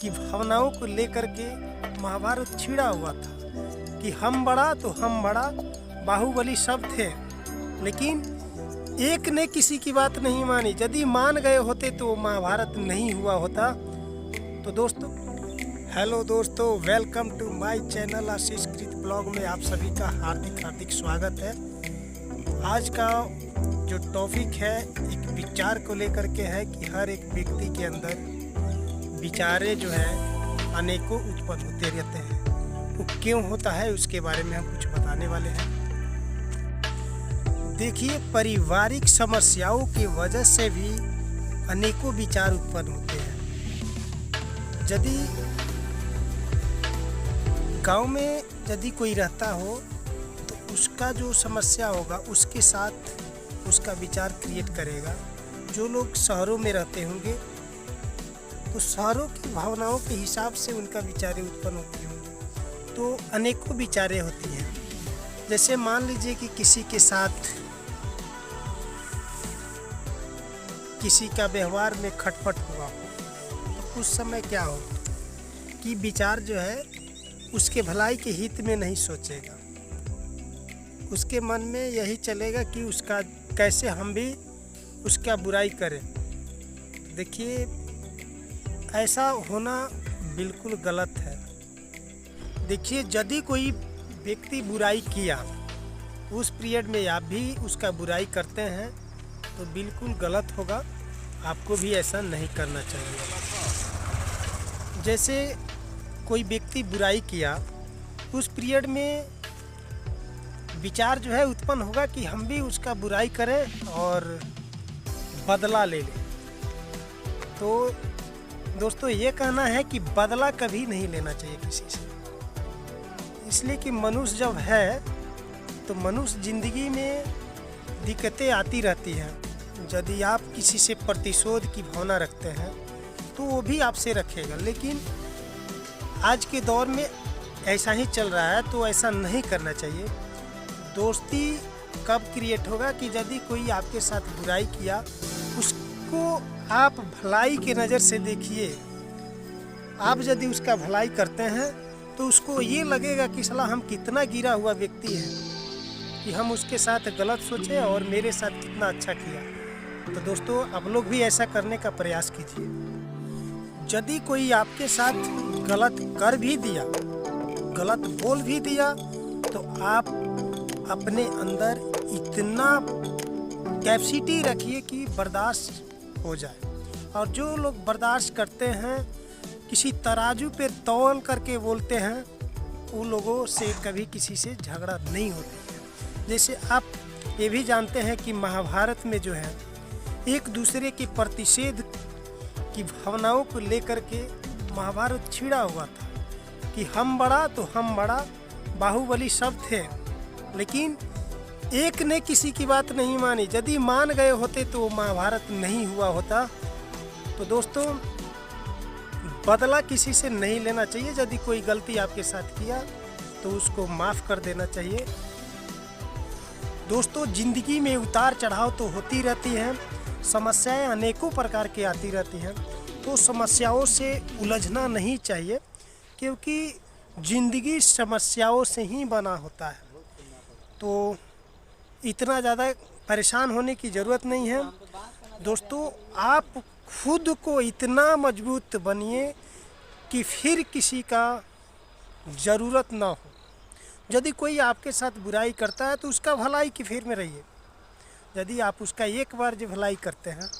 की भावनाओं को लेकर के महाभारत छिड़ा हुआ था कि हम बड़ा तो हम बड़ा, बाहुबली सब थे, लेकिन एक ने किसी की बात नहीं मानी। यदि मान गए होते तो महाभारत नहीं हुआ होता। तो दोस्तों, हेलो दोस्तों, वेलकम टू माय चैनल आशीष कृत ब्लॉग में आप सभी का हार्दिक स्वागत है। आज का जो टॉपिक है एक विचार को लेकर के है कि हर एक व्यक्ति के अंदर विचारे जो है अनेकों उत्पन्न होते रहते हैं। वो क्यों होता है उसके बारे में हम कुछ बताने वाले हैं। देखिए, पारिवारिक समस्याओं की वजह से भी अनेकों विचार उत्पन्न होते हैं। यदि गांव में यदि कोई रहता हो तो उसका जो समस्या होगा उसके साथ उसका विचार क्रिएट करेगा। जो लोग शहरों में रहते होंगे तो शहरों की भावनाओं के हिसाब से उनका विचारें उत्पन्न होती होंगी। तो अनेकों विचारें होती हैं। जैसे मान लीजिए कि किसी के साथ किसी का व्यवहार में खटपट हुआ हो तो उस समय क्या हो कि विचार जो है उसके भलाई के हित में नहीं सोचेगा। उसके मन में यही चलेगा कि उसका कैसे हम भी उसका बुराई करें। देखिए, ऐसा होना बिल्कुल गलत है। देखिए, यदि कोई व्यक्ति बुराई किया उस पीरियड में आप भी उसका बुराई करते हैं तो बिल्कुल गलत होगा। आपको भी ऐसा नहीं करना चाहिए। जैसे कोई व्यक्ति बुराई किया उस पीरियड में विचार जो है उत्पन्न होगा कि हम भी उसका बुराई करें और बदला ले लें। तो दोस्तों, ये कहना है कि बदला कभी नहीं लेना चाहिए किसी से। इसलिए कि मनुष्य जब है तो मनुष्य जिंदगी में दिक्कतें आती रहती हैं। यदि आप किसी से प्रतिशोध की भावना रखते हैं तो वो भी आपसे रखेगा। लेकिन आज के दौर में ऐसा ही चल रहा है तो ऐसा नहीं करना चाहिए। दोस्ती कब क्रिएट होगा कि यदि कोई आपके साथ बुराई किया उसको आप भलाई के नज़र से देखिए। आप यदि उसका भलाई करते हैं तो उसको ये लगेगा कि साला हम कितना गिरा हुआ व्यक्ति है कि हम उसके साथ गलत सोचे और मेरे साथ कितना अच्छा किया। तो दोस्तों, आप लोग भी ऐसा करने का प्रयास कीजिए। यदि कोई आपके साथ गलत कर भी दिया, गलत बोल भी दिया, तो आप अपने अंदर इतना कैपेसिटी रखिए कि बर्दाश्त हो जाए। और जो लोग बर्दाश्त करते हैं, किसी तराजू पे तौल करके बोलते हैं, उन लोगों से कभी किसी से झगड़ा नहीं होती है। जैसे आप ये भी जानते हैं कि महाभारत में जो है एक दूसरे के प्रतिषेध की भावनाओं को लेकर के महाभारत छिड़ा हुआ था कि हम बड़ा तो हम बड़ा, बाहुबली सब थे, लेकिन एक ने किसी की बात नहीं मानी। यदि मान गए होते तो महाभारत नहीं हुआ होता। तो दोस्तों, बदला किसी से नहीं लेना चाहिए। यदि कोई गलती आपके साथ किया तो उसको माफ़ कर देना चाहिए। दोस्तों, ज़िंदगी में उतार चढ़ाव तो होती रहती हैं, समस्याएं अनेकों प्रकार की आती रहती हैं। तो समस्याओं से उलझना नहीं चाहिए, क्योंकि ज़िंदगी समस्याओं से ही बना होता है। तो इतना ज़्यादा परेशान होने की ज़रूरत नहीं है। दोस्तों, आप खुद को इतना मजबूत बनिए कि फिर किसी का ज़रूरत ना हो। यदि कोई आपके साथ बुराई करता है तो उसका भलाई की फिर में रहिए। यदि आप उसका एक बार जो भलाई करते हैं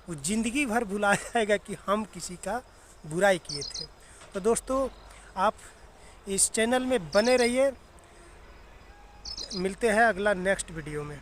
वो ज़िंदगी भर भुला जाएगा कि हम किसी का बुराई किए थे। तो दोस्तों, आप इस चैनल में बने रहिए। मिलते हैं अगला नेक्स्ट वीडियो में।